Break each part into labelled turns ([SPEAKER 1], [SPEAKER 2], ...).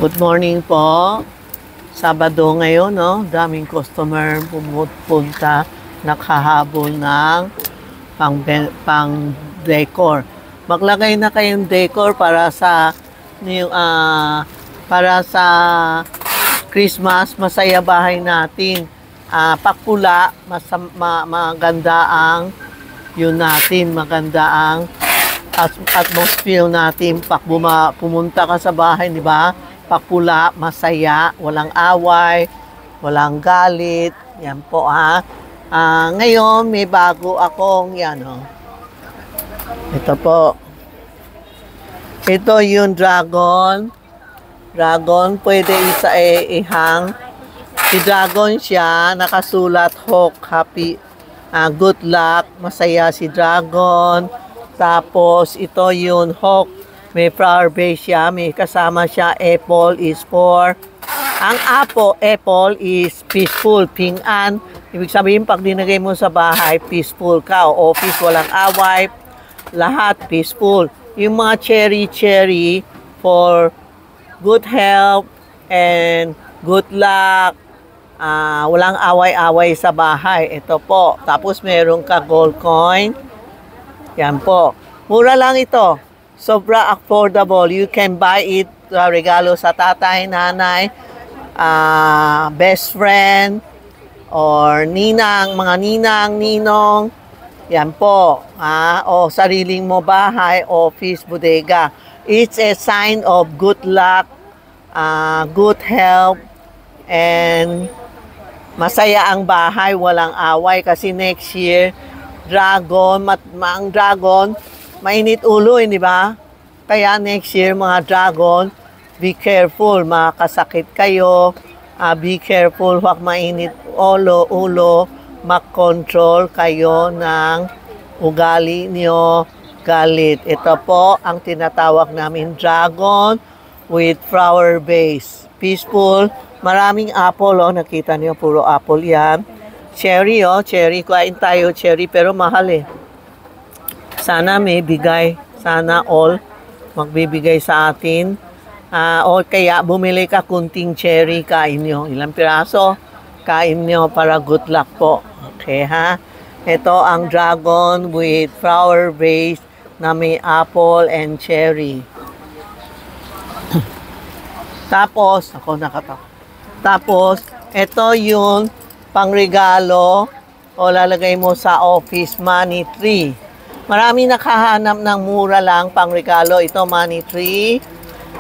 [SPEAKER 1] Good morning po. Sabado ngayon, no? Daming customer pumupunta, nakahabol ng pang decor. Maglagay na kayong decor para sa Christmas, masaya bahay natin. Pakpula, maganda ang yun natin, maganda ang atmosphere natin. Pumunta ka sa bahay, di ba? Pakpula, masaya, walang away, walang galit. Yan po ha. Ngayon, may bago akong yan oh. Ito po. Ito yung dragon. Dragon, pwede ihang. Si dragon siya, nakasulat hope, happy, good luck, masaya si dragon. Tapos, ito yung hawk. May flower base siya. May kasama siya. Apple is for. Ang apple is peaceful. Ping-an. Ibig sabihin, pag dinagay mo sa bahay, peaceful ka. O office, walang away. Lahat peaceful. Yung mga cherry for good health and good luck. Walang away-away sa bahay. Ito po. Tapos, meron ka gold coin. Yan po. Mura lang ito. Sobra affordable. You can buy it regalo sa tatay, nanay, best friend, or ninang, mga ninong. Yan po. O sariling mo bahay, office, bodega. It's a sign of good luck, good health, and masaya ang bahay, walang away. Kasi next year, ang dragon, mainit ulo, di ba? Kaya next year, mga dragon, be careful, makakasakit kayo. Be careful, huwag mainit ulo, mag-control kayo ng ugali niyo, galit. Ito po ang tinatawag namin dragon with flower base. Peaceful, maraming apple, oh. Nakita niyo, puro apple yan. Cherry, oh, cherry. Kuhain tayo, cherry, pero mahal eh. Sana may bigay. Sana all magbibigay sa atin. O kaya bumili ka kunting cherry, kain nyo. Ilang piraso? Kain nyo para good luck po. Okay ha? Ito ang dragon with flower base na may apple and cherry. Tapos, Tapos, ito yung pangregalo o lalagay mo sa office, money tree. Marami nakahanap ng mura lang pangregalo. Ito, money tree.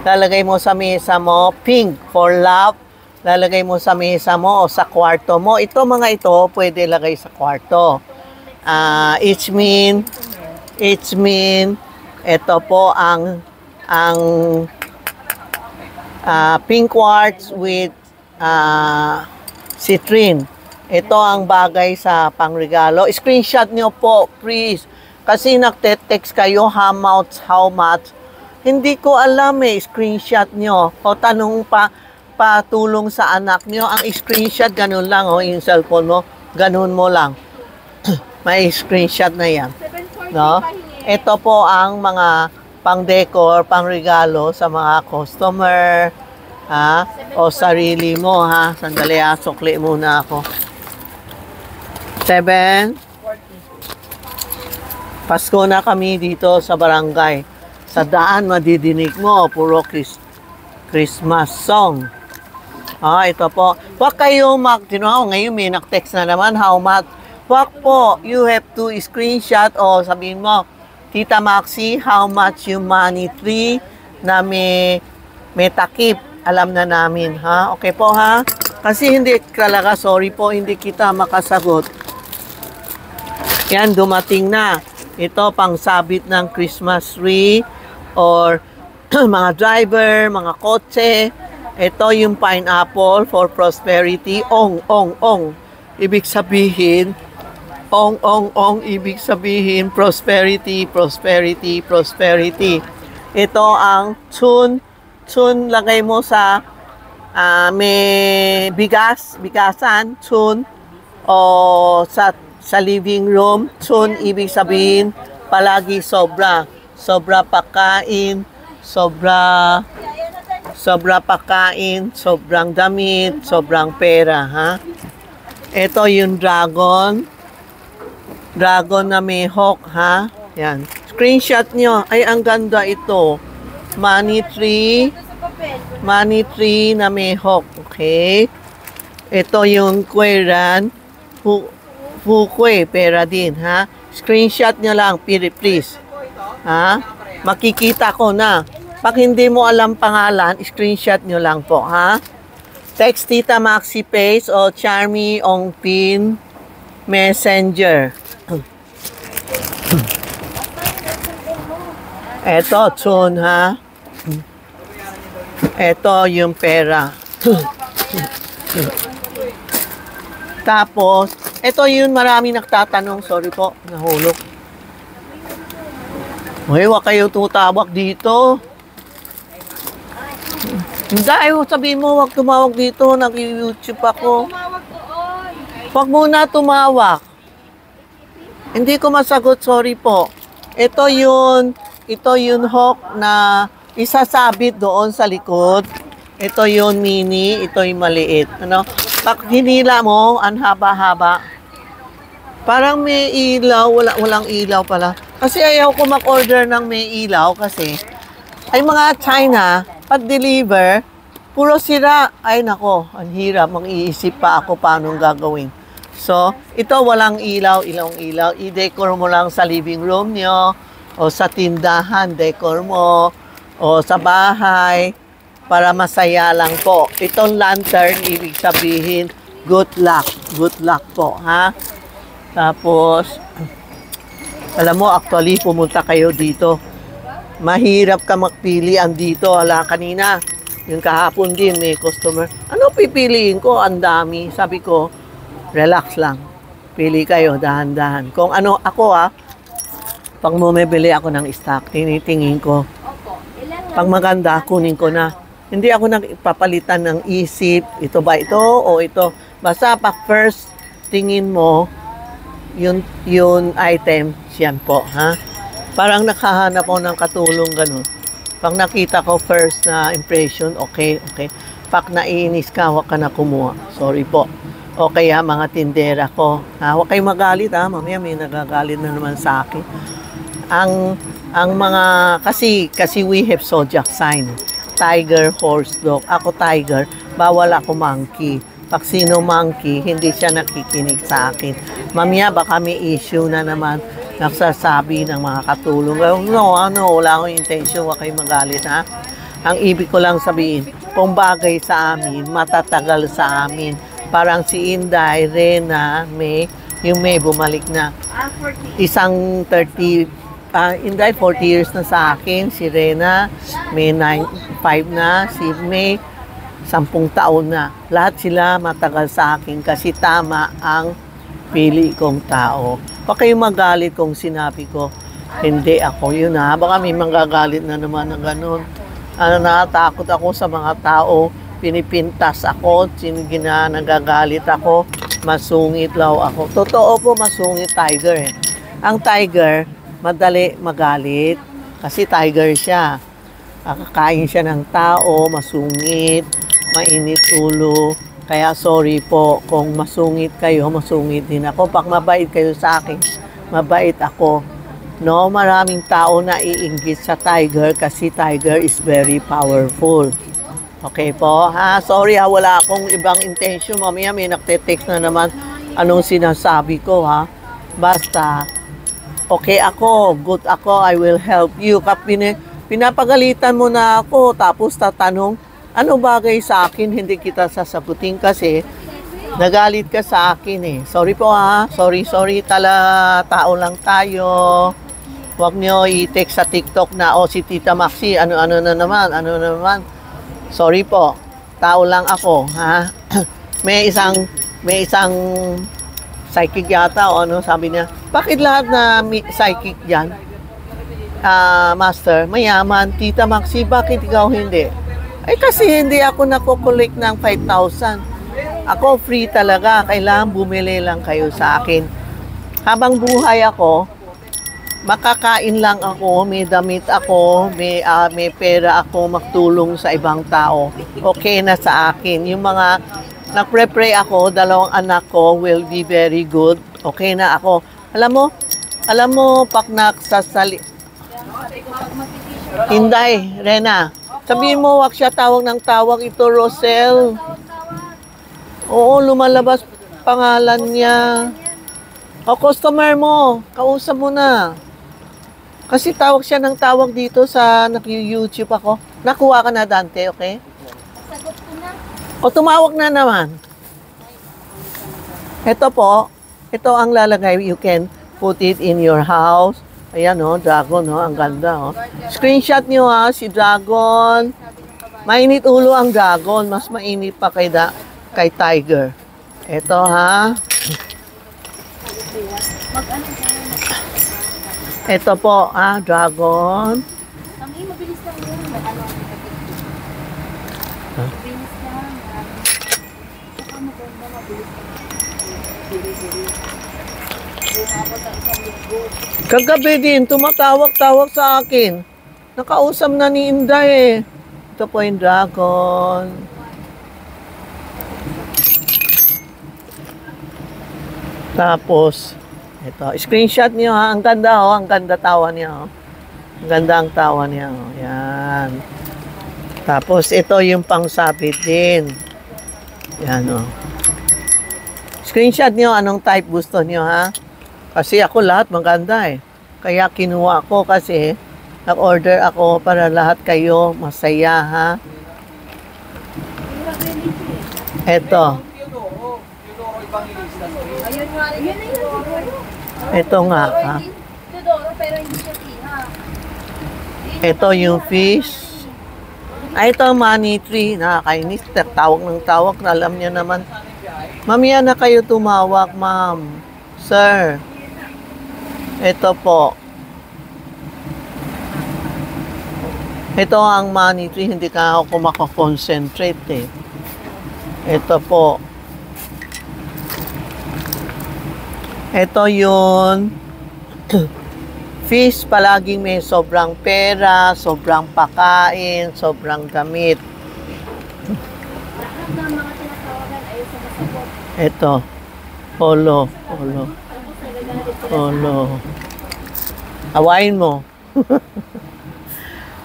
[SPEAKER 1] Lalagay mo sa mesa mo, pink for love. Lalagay mo sa mesa mo o sa kwarto mo. Ito, mga ito, pwede lagay sa kwarto. It's mean, ito po ang pink quartz with citrine. Ito ang bagay sa pangregalo. Screenshot nyo po, please. Kasi nagte-text kayo, how much. Hindi ko alam eh, screenshot nyo. O tanong patulong sa anak nyo. Ang screenshot, ganun lang, oh, yung cellphone mo, ganun mo lang. May screenshot na yan. No? Ito po ang mga pang-decor, pang-regalo sa mga customer, ha? O sarili mo, ha? Sandali, sukli muna ako. 7. Pasko na kami dito sa barangay. Sa daan, madidinig mo, puro Christmas song. Ito po. Huwag kayo ngayon may nak-text na naman, how much? Huwag po, you have to screenshot o sabihin mo, Tita Maxi, how much yung money tree na may takip. Alam na namin, ha? Okay po, ha? Kasi hindi talaga, sorry po, hindi kita makasagot. Yan, dumating na. Ito, pang sabit ng Christmas tree or mga driver, mga kotse. Ito yung pineapple for prosperity. Ong. Ibig sabihin, ibig sabihin, prosperity. Ito ang tune, lagay mo sa may bigasan, tune, o sa living room, tune, ibig sabihin, palagi sobra pagkain, sobra Sobra pagkain, sobrang damit, sobrang pera, ha? Ito yung dragon. Dragon na may hawk, ha? Yan. Screenshot nyo. Ay, ang ganda ito. Money tree. Money tree na may hawk. Okay. Ito yung Queran. Fukwe, pera din, ha? Screenshot nyo lang, please. Ha? Makikita ko na. Pag hindi mo alam pangalan, screenshot nyo lang po, ha? Text Tita Maxi Page o Charmy Ongpin Messenger. Eto, Chun, ha? Eto yung pera. Tapos, ito yun, marami nagtatanong. Sorry po, nahulog. Uy, wag kayo tutawag dito. Hindi, sabihin mo, wag tumawag dito. Nag-YouTube ako. Wag muna tumawag. Hindi ko masagot, sorry po. Ito yun hawk na isasabit doon sa likod. Ito yun mini, ito yung maliit. Ano? Pag hinila mo, ang haba-haba. Parang may ilaw, walang ilaw pala. Kasi ayaw ko mag-order ng may ilaw kasi ay mga China, pag-deliver, puro sira. Ay nako, ang hirap. Mag-iisip pa ako paano gagawin. So, ito walang ilaw, ilaw. I-decor mo lang sa living room nyo, o sa tindahan, decor mo, o sa bahay, para masaya lang po. Itong lantern, ibig sabihin, good luck. Good luck po, ha? Tapos, alam mo, actually, pumunta kayo dito. Mahirap ka magpili andito. Hala, kanina, yung kahapon din, may customer. Ano pipiliin ko? Ang dami. Sabi ko, relax lang. Pili kayo, dahan-dahan. Kung ano, ako pag bumibili ako ng stock, tinitingin ko. Pag maganda, kunin ko na. Hindi ako nagpapalitan ng isip, ito ba ito o ito. Basta pag first tingin mo, yun item, siyan po, ha? Parang nakahanap ako ng katulong ganun. Pag nakita ko first na impression, okay. Pag naiinis ka, huwag ka na kumuha. Sorry po. O kaya mga tindera ko, huwag kayo magalit, mamaya may nagagalit na naman sa akin. Ang mga, kasi we have zodiac sign. Tiger, horse, dog. Ako tiger, bawal ako monkey. Pag sino monkey, hindi siya nakikinig sa akin. Mamaya baka may issue na naman nagsasabi ng mga katulong. No, wala akong intention, huwag kayo magalit, ha? Ang ibig ko lang sabihin, kung bagay sa amin, matatagal sa amin. Parang si Inday, Rena, May, yung May bumalik na. Isang 30, Inday 40 years na sa akin, si Rena, May 5 na, si May 10 taon na. Lahat sila matagal sa akin kasi tama ang pili kong tao. Huwag kayong magalit kung sinabi ko, hindi ako yun, ha. Baka may magagalit na naman ng ganun. Natatakot ako sa mga tao, pinipintas ako, nagagalit ako, masungit law ako. Totoo po, masungit tiger. Ang tiger, madali magalit kasi tiger siya. Kakain siya ng tao, masungit, mainit ulo. Kaya sorry po, kung masungit kayo, masungit din ako. Pag mabait kayo sa akin, mabait ako. No, maraming tao na iinggit sa tiger kasi tiger is very powerful. Okay po, ha? Sorry, wala akong ibang intention. Mamaya may nagte-text na naman anong sinasabi ko, ha? Basta, okay ako, good ako, I will help you. Pinapagalitan mo na ako, tapos tatanong, ano bagay sa akin, hindi kita sasagutin kasi nagalit ka sa akin, eh. Sorry po, ha? Sorry, tao lang tayo. Huwag nyo i-text sa TikTok na, si Tita Maxi, ano na naman. Sorry po, tao lang ako, ha? may isang psychic yata o sabi niya, bakit lahat na psychic diyan? Master, mayaman, Tita Maxi, bakit ikaw hindi? Kasi hindi ako nako-collect ng 5,000. Ako free talaga, kailangan bumili lang kayo sa akin. Habang buhay ako, makakain lang ako, may damit ako, may pera ako magtulong sa ibang tao. Okay na sa akin. Yung mga nagpre-pray ako, 2 anak ko will be very good. Okay na ako. Alam mo, pag nagsasali... Hinday, Rena. Sabihin mo, wag siya tawag ng tawag. Ito, Rosel. Oo, lumalabas pangalan niya. O, customer mo, kausap mo na. Kasi tawag siya ng tawag dito sa nag-YouTube ako. Nakuha ka na, Dante, okay?
[SPEAKER 2] Sagot ko na.
[SPEAKER 1] O, tumawag na naman. Ito po, ito ang lalagay. You can put it in your house. Ayan, oh, dragon, oh, ang ganda, oh. Screenshot nyo, ha, si dragon. Mainit ulo ang dragon. Mas mainit pa kay tiger. Ito, ha. Ito po, dragon.
[SPEAKER 2] Kami, mabilis lang yun. Mabilis lang. Saka maganda, mabilis lang. Umabot ang isang linggo.
[SPEAKER 1] Kagabi din, tumatawag-tawag sa akin. Nakausap na ni Inday, eh. Ito po yung dragon. Tapos, ito, screenshot niyo, ha. Ang ganda, oh. Ang ganda tawa niya, oh. Ang ganda ang tawa niya, oh. Yan. Tapos, ito yung pangsabit din. Yan, oh. Screenshot niyo anong type gusto niyo, ha. Kasi ako lahat maganda, eh. Kaya kinuha ko kasi nag-order ako para lahat kayo masaya, ha. Ito.
[SPEAKER 2] Ayun nga, yun na yun.
[SPEAKER 1] Ito nga, ha.
[SPEAKER 2] Tudoro, pero hindi siya tiha.
[SPEAKER 1] Ito yung fish. Ito ang money tree. Nakakainis. Tawag ng tawag. Alam niyo naman. Mamaya na kayo tumawag, ma'am. Sir. Ito po. Ito ang money tree. Hindi ka ako makakonsentrate, eh. Ito po. Ito yun. Fish, palaging may sobrang pera, sobrang pakain, sobrang gamit.
[SPEAKER 2] Lahat ng mga tinatawagan ay sumasagot.
[SPEAKER 1] Ito. Polo. Hawain mo.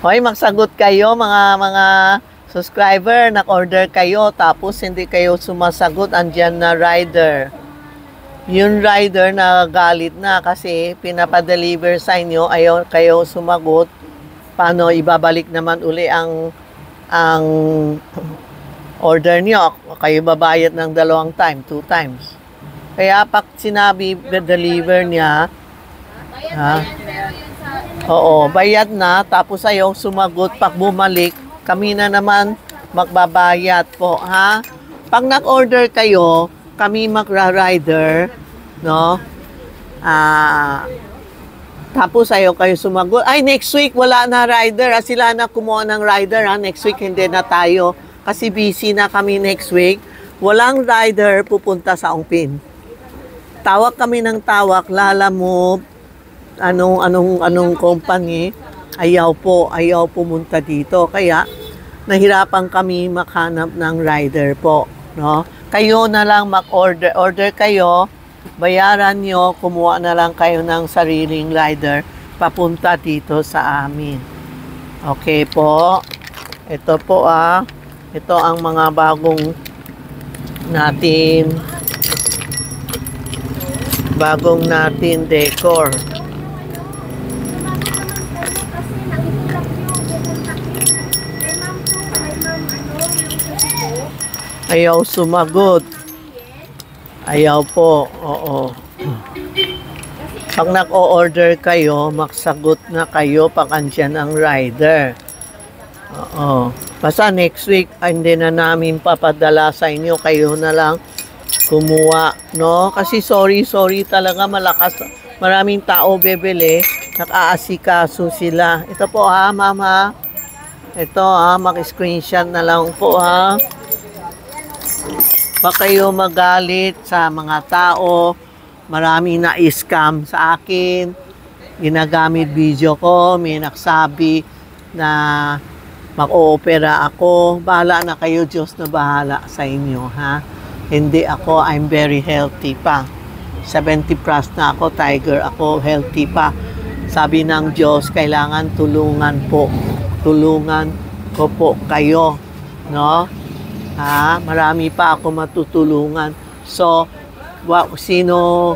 [SPEAKER 1] Hoy, magsagot kayo mga subscriber, nag-order kayo, tapos hindi kayo sumasagot, andyan na rider. Yung rider na galit na kasi pinapadeliver sa inyo, ayaw kayo sumagot. Paano ibabalik naman uli ang order niyo? Kayo babayad ng 2 times. Kaya pag sinabi deliver niya, oo, bayad na, tapos ayaw sumagot, pag bumalik, kami na naman magbabayad po, ha? Pag nag-order kayo, kami magra-rider, no? Tapos ayaw kayo sumagot. Ay, next week wala na rider. Sila na kumuha ng rider, ha? Next week hindi na tayo. Kasi busy na kami next week. Walang rider pupunta sa Ongpin. Tawag kami ng tawag, Lalamove, anong company. Ayaw pumunta dito. Kaya, nahirapan kami makhanap ng rider po, no? Kayo na lang order kayo, bayaran nyo, kumuha na lang kayo ng sariling rider, papunta dito sa amin. Okay po. Ito po, ito ang mga bagong natin decor. Ayaw sumagot. Ayaw po, oo. Pag nag-o-order kayo, magsagot na kayo pag andyan ang rider. Oo. Basta next week, hindi na namin papadala sa inyo. Kayo na lang kumuha, no? Kasi sorry talaga, maraming tao bebili. Nakaasikaso sila. Ito po, mama. Ito, mag-screenshot na lang po, ha. Baka kayo magalit sa mga tao, marami na scam sa akin. ginagamit video ko, may nagsabi na mag-oopera ako. Bahala na kayo, Diyos na bahala sa inyo, ha? Hindi ako, I'm very healthy pa. 70 plus na ako, tiger ako, healthy pa. Sabi ng Diyos, kailangan tulungan po. Tulungan ko po kayo, no? Ha? Marami pa ako matutulungan. So, sino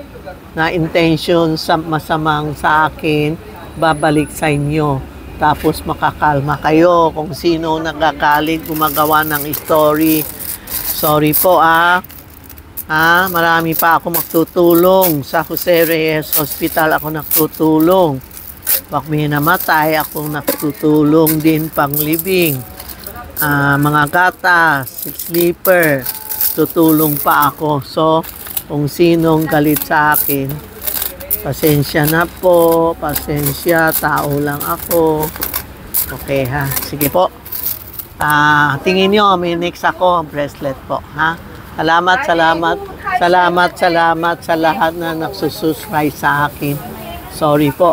[SPEAKER 1] na intention sa masamang sa akin, babalik sa inyo. Tapos makakalma kayo kung sino nagagalit, gumagawa ng story. Sorry po marami pa ako magtutulong. Sa Jose Reyes Hospital ako nagtutulong. Pag may namatay, ako nagtutulong din panglibing. Mga gatas, sleeper, tutulong pa ako. So, kung sinong galit sa akin, pasensya na po, pasensya, tao lang ako. Okay ha, sige po. Tingin nyo, may next ako, bracelet po, ha? Salamat sa lahat na nagsusubscribe sa akin. Sorry po,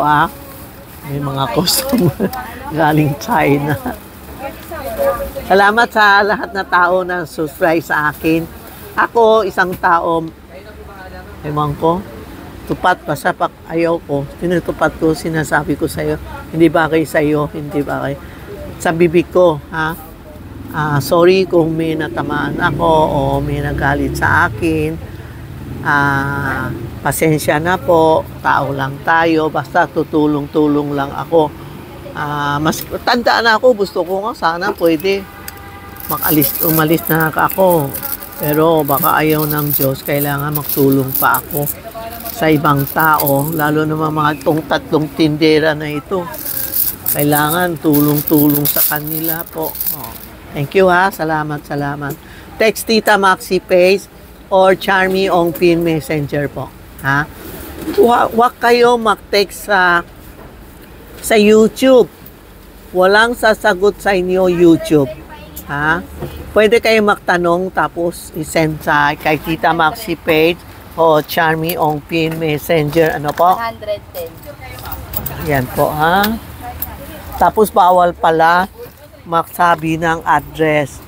[SPEAKER 1] may mga customer galing China. Salamat sa lahat na tao na subscribe sa akin. Ako, isang tao, ewan ko, tupat pa sa ayaw ko. Tinutupat ko, sinasabi ko sa'yo. Hindi bagay sa'yo, hindi bagay. Sa bibig ko, sorry kung may natamaan ako o may nagalit sa akin. Pasensya na po, tao lang tayo, basta tutulong-tulong lang ako. Mas tanda na ako, gusto ko nga sana pwede umalis na ako. Pero baka ayaw ng Diyos, kailangan magtulong pa ako sa ibang tao, lalo naman mga tatlong tindera na ito. Kailangan tulong-tulong sa kanila po. Thank you salamat. Text Tita Maxi Page or Charmy Ongpin Messenger po. Huwag kayo mag-text sa YouTube. Walang sasagot sa inyo YouTube. Pwede kayo magtanong tapos isend kay Tita Maxi Page o Charmy Ongpin Messenger. Ano po?
[SPEAKER 2] 110.
[SPEAKER 1] Yan po, Tapos bawal pala magsabi ng address.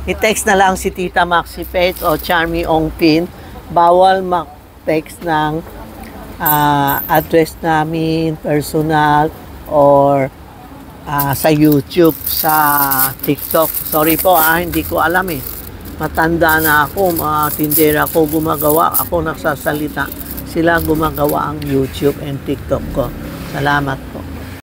[SPEAKER 1] I-text na lang si Tita Maxi Page o Charmy Ongpin. Bawal mag-text ng address namin, personal, or sa YouTube, sa TikTok. Sorry po, hindi ko alam Matanda na ako, mga tindera ko gumagawa, ako nagsasalita. Sila gumagawa ang YouTube and TikTok ko. Salamat.